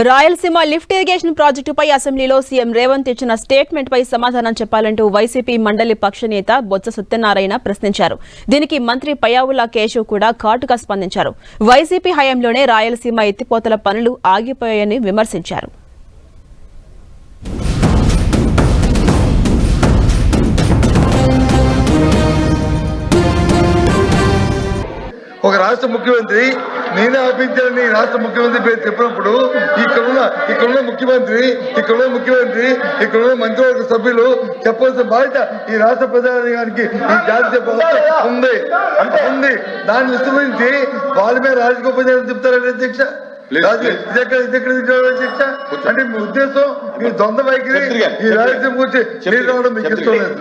Rayalaseema lift irrigation ప్రాజెక్టుపై అసెంబ్లీలో CM Revanth ఇచ్చిన స్టేట్మెంట్ పై సమాధానం చెప్పాలంటూ వైసీపీ మండలి పక్ష నేత బొత్స సత్యనారాయణ ప్రశ్నించారు. దీనికి మంత్రి పయ్యావుల కేశవ్ కూడా ఘాటుగా స్పందించారు. వైసీపీ హయాంలోనే రాయలసీమ ఎత్తిపోతల పనులు ఆగిపోయాయని విమర్శించారు. ఒక రాష్ట్ర ముఖ్యమంత్రి నేనే ఆపించాలని రాష్ట్ర ముఖ్యమంత్రి పేరు చెప్పినప్పుడు ఇక్కడున్న ముఖ్యమంత్రి ఇక్కడున్న మంత్రివర్గ సభ్యులు చెప్పాల్సిన బాధ్యత ఈ రాష్ట్ర ప్రజానికి ఈ జాతీయ ఉంది. దాన్ని విస్మరించి వాళ్ళ మీద రాజగోపాల్ చెప్తారండి అధ్యక్ష. అంటే మీ ఉద్దేశం మీ ద్వంద్వ వైఖరి ఈ రాజ్యం గురించి రావడం మీకు ఇష్టం లేదు.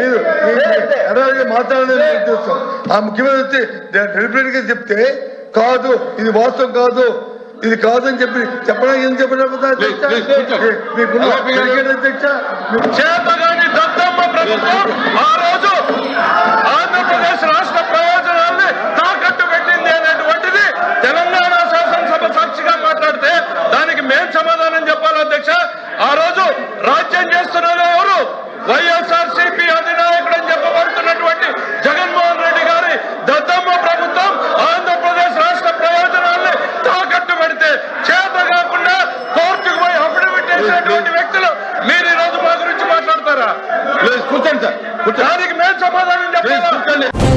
మీరు మాట్లాడలేదు ఉద్దేశం. ఆ ముఖ్యమంత్రి వచ్చి డెలిబరేట్ గా చెప్తే కాదు ఇది వాస్తవం కాదు ఇది కాదని చెప్పి చెప్పడానికి ఏం చెప్పడం అధ్యక్ష. ఆంధ్రప్రదేశ్ రాష్ట్ర ప్రయోజనాల్ని తాకట్టు పెట్టింది అనేటువంటిది తెలంగాణ శాసనసభ సాక్షిగా మాట్లాడితే దానికి మేం సమాధానం చెప్పాలి అధ్యక్ష. ఆ రోజు రాజ్యం చేస్తున్నది ఎవరు? వైఎస్ఆర్సీపీ అధినాయకుడు అని చెప్పబడుతున్నటువంటి జగన్మోహన్ రెడ్డి గారి దత్తమ్మ ప్రభుత్వం ఆంధ్రప్రదేశ్ రాష్ట్ర ప్రయోజనాల్ని తాకట్టు పెడితే చేత కాకుండా కోర్టుకు పోయి అఫిడవిట్ చేసినటువంటి వ్యక్తులు మీరు ఈ రోజు మా గురించి మాట్లాడతారా? కూర్చోండి సార్, దానికి మేము సమాధానం చెప్పాలి.